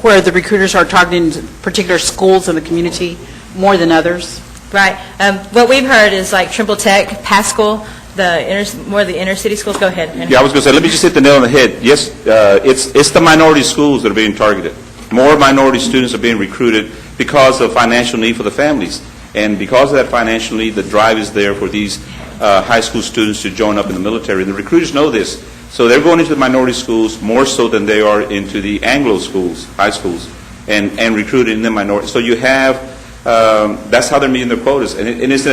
where the recruiters are targeting particular schools in the community more than others? Right. What we've heard is like Trimble Tech, Pascal, more of the inner city schools. Go ahead. Yeah, I was going to say, let me just hit the nail on the head. Yes, it's the minority schools that are being targeted. More minority students are being recruited because of financial need for the families. And because of that financial need, the drive is there for these high school students to join up in the military. And the recruiters know this. So they're going into the minority schools more so than they are into the Anglo schools, high schools, and recruiting the minority. So you have that's how they're meeting their quotas, and there's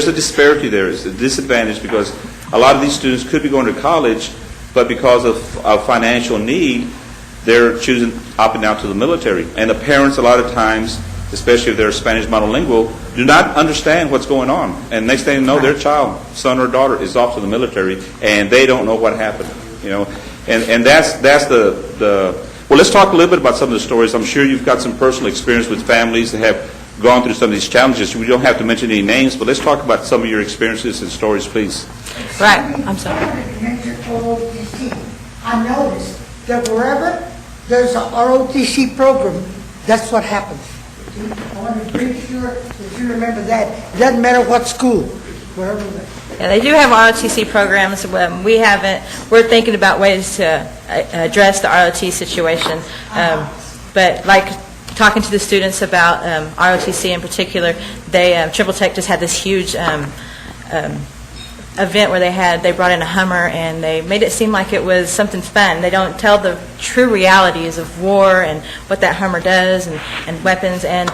a disparity there. It's a disadvantage because a lot of these students could be going to college, but because of financial need, they're opting out to the military. And the parents, a lot of times, especially if they're Spanish monolingual, do not understand what's going on. And next thing you know, their child, son or daughter, is off to the military, and they don't know what happened. And that's the. Well, let's talk a little bit about some of the stories. I'm sure you've got some personal experience with families that have gone through some of these challenges. We don't have to mention any names, but let's talk about some of your experiences and stories, please. Right. I'm sorry. You mentioned ROTC. I noticed that wherever there's a ROTC program, that's what happens. I want to make sure that you remember that. It doesn't matter what school, wherever. Yeah, they do have ROTC programs. We haven't. We're thinking about ways to address the ROT situation. But like talking to the students about ROTC in particular, Triple Tech just had this huge event where they brought in a Hummer and they made it seem like it was something fun. They don't tell the true realities of war and what that Hummer does and weapons and.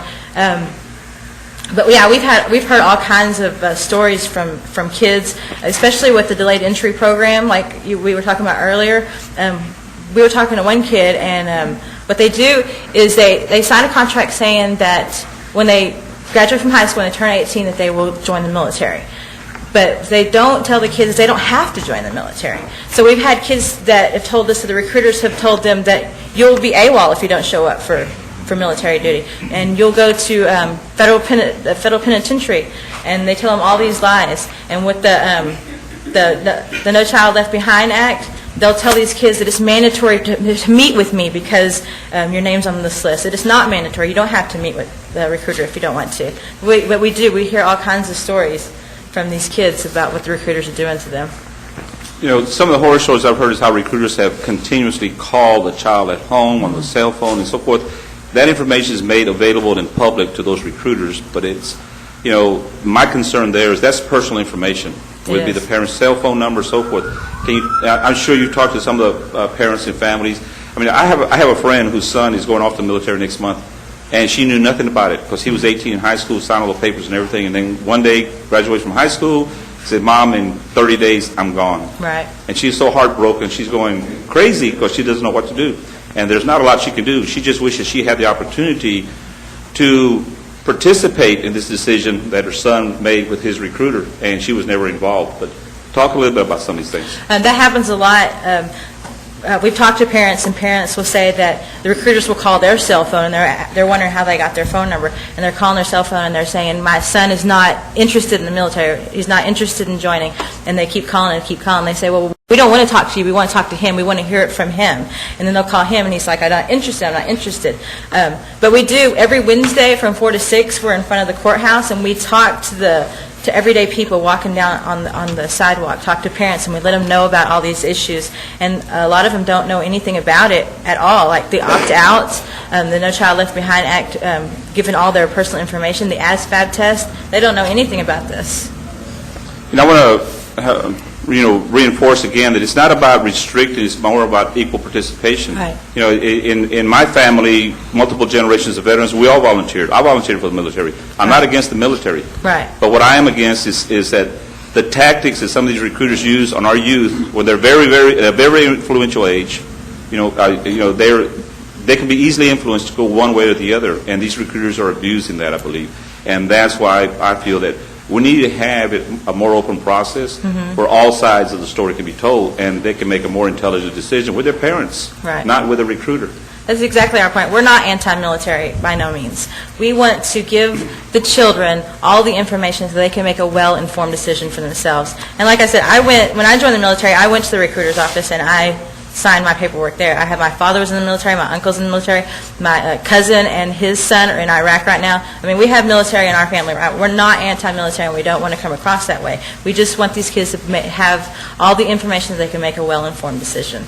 But yeah, we've heard all kinds of stories from kids, especially with the delayed entry program, like we were talking about earlier. We were talking to one kid, and what they do is they sign a contract saying that when they graduate from high school and they turn 18, that they will join the military. But they don't tell the kids they don't have to join the military. So we've had kids that have told us that the recruiters have told them that you'll be AWOL if you don't show up for military duty, and you'll go to federal penitentiary, and they tell them all these lies. And with the No Child Left Behind Act, they'll tell these kids that it's mandatory to meet with me because your name's on this list. It is not mandatory. You don't have to meet with the recruiter if you don't want to. But we do. We hear all kinds of stories from these kids about what the recruiters are doing to them. Some of the horror stories I've heard is how recruiters have continuously called the child at home on the cell phone and so forth. That information is made available in public to those recruiters, but it's, my concern there is that's personal information. Would be the parent's cell phone number, so forth. I'm sure you've talked to some of the parents and families. I mean, I have a friend whose son is going off to the military next month, and she knew nothing about it because he was 18 in high school, signed all the papers and everything, and then one day graduated from high school, said, "Mom, in 30 days, I'm gone." Right. And she's so heartbroken, she's going crazy because she doesn't know what to do. And there's not a lot she can do. She just wishes she had the opportunity to participate in this decision that her son made with his recruiter, and she was never involved. But talk a little bit about some of these things. That happens a lot. We've talked to parents, and parents will say that the recruiters will call their cell phone, and they're wondering how they got their phone number, and they're calling their cell phone, and they're saying, "My son is not interested in the military. He's not interested in joining." And they keep calling and keep calling. They say, "Well, we don't want to talk to you. We want to talk to him. We want to hear it from him." And then they'll call him, and he's like, I'm not interested. But we do, every Wednesday from 4 to 6, we're in front of the courthouse, and we talk to everyday people walking down on the sidewalk, talk to parents, and we let them know about all these issues. And a lot of them don't know anything about it at all, like the opt-outs, the No Child Left Behind Act, giving all their personal information, the ASVAB test. They don't know anything about this. I want to reinforce again that it's not about restricting, it's more about equal participation. Right. In my family, multiple generations of veterans, we all volunteered. I volunteered for the military. I'm not against the military. Right. But what I am against is that the tactics that some of these recruiters use on our youth when they're very influential age, they can be easily influenced to go one way or the other, and these recruiters are abusing that, I believe. And that's why I feel that we need to have a more open process where all sides of the story can be told, and they can make a more intelligent decision with their parents, not with a recruiter. That's exactly our point. We're not anti-military by no means. We want to give the children all the information so they can make a well-informed decision for themselves. And like I said, when I joined the military, I went to the recruiter's office and I sign my paperwork there. I have my father was in the military, my uncle's in the military, my cousin and his son are in Iraq right now. I mean, we have military in our family, right? We're not anti-military, and we don't want to come across that way. We just want these kids to have all the information so they can make a well-informed decision.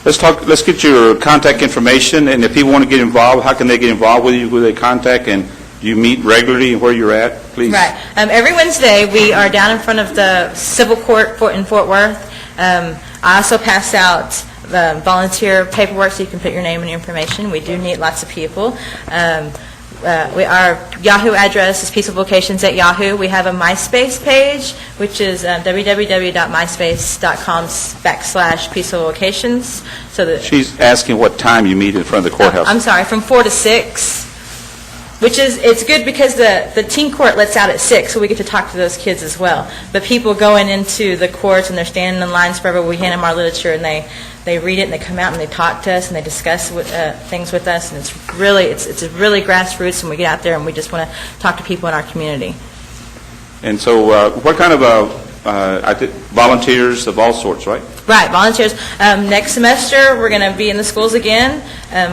Let's get your contact information, and if people want to get involved, how can they get involved with you? Who they contact, and do you meet regularly and where you're at? Please. Right. Every Wednesday, we are down in front of the civil court in Fort Worth. I also pass out volunteer paperwork so you can put your name and your information. We do need lots of people. Our Yahoo address is peacefulvocations@yahoo. We have a MySpace page, which is www.myspace.com/peacefulvocations. So that She's asking what time you meet in front of the courthouse. I'm sorry, from 4 to 6. Which is, it's good because the teen court lets out at 6, so we get to talk to those kids as well. But people going into the courts and they're standing in lines forever, we hand them our literature and they read it and they come out and they talk to us and they discuss things with us, and it's really grassroots, and we get out there and we just want to talk to people in our community. And so what kind of volunteers of all sorts, right? Right, volunteers. Next semester, we're going to be in the schools again,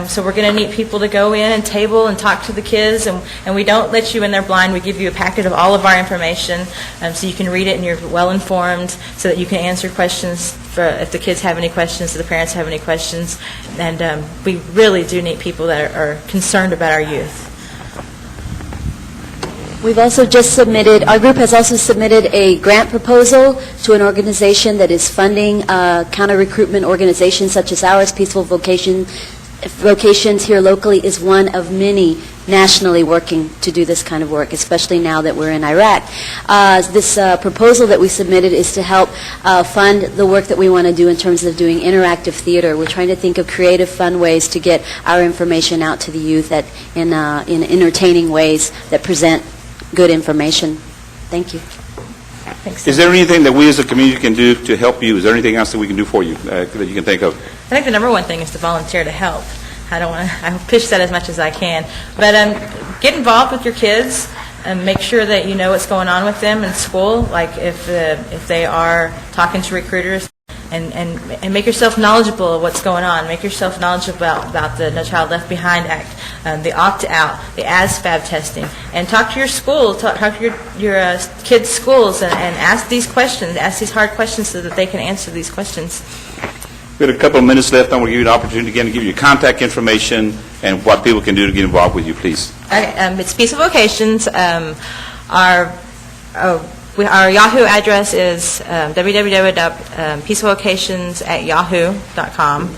so we're going to need people to go in and table and talk to the kids, and we don't let you in there blind. We give you a packet of all of our information so you can read it and you're well informed so that you can answer questions if the kids have any questions, if the parents have any questions, and we really do need people that are concerned about our youth. We've also just submitted, our group has also submitted a grant proposal to an organization that is funding counter-recruitment organizations such as ours. Peaceful Vocations here locally is one of many nationally working to do this kind of work, especially now that we're in Iraq. This proposal that we submitted is to help fund the work that we want to do in terms of doing interactive theater. We're trying to think of creative, fun ways to get our information out to the youth in entertaining ways that present good information. Thank you. Thanks. Is there anything that we as a community can do to help you? Is there anything else that we can do for you that you can think of? I think the number one thing is to volunteer to help. I push that as much as I can. But get involved with your kids and make sure that you know what's going on with them in school, like if they are talking to recruiters. And make yourself knowledgeable of what's going on. Make yourself knowledgeable about the No Child Left Behind Act, the opt-out, the ASFAB testing, and talk to your school, talk to your kids' schools, and ask these questions, ask these hard questions so that they can answer these questions. We have a couple of minutes left. I'm going to give you an opportunity again to give you contact information and what people can do to get involved with you, please. Okay, it's Peaceful Vocations. Our Yahoo address is www.peacefulvocations@yahoo.com.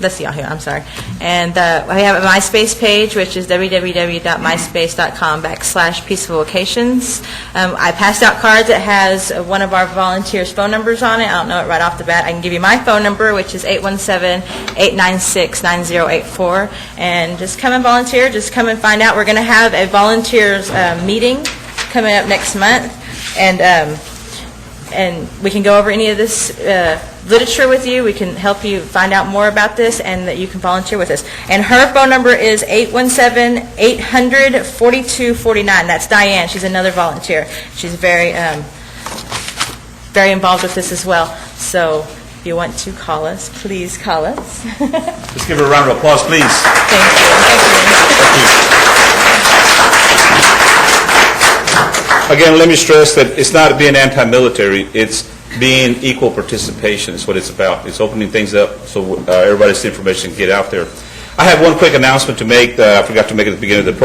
That's Yahoo, I'm sorry. And we have a MySpace page, which is www.myspace.com/peacefulvocations. I passed out cards that has one of our volunteers' phone numbers on it. I don't know it right off the bat. I can give you my phone number, which is 817-896-9084. And just come and volunteer. Just come and find out. We're going to have a volunteers meeting coming up next month. And we can go over any of this literature with you. We can help you find out more about this, and that you can volunteer with us. And her phone number is 817-800-4249. That's Diane. She's another volunteer. She's very involved with this as well. So if you want to call us, please call us. Let's give her a round of applause, please. Thank you. Again, let me stress that it's not being anti-military, it's being equal participation is what it's about. It's opening things up so everybody's information can get out there. I have one quick announcement to make that I forgot to make at the beginning of the program.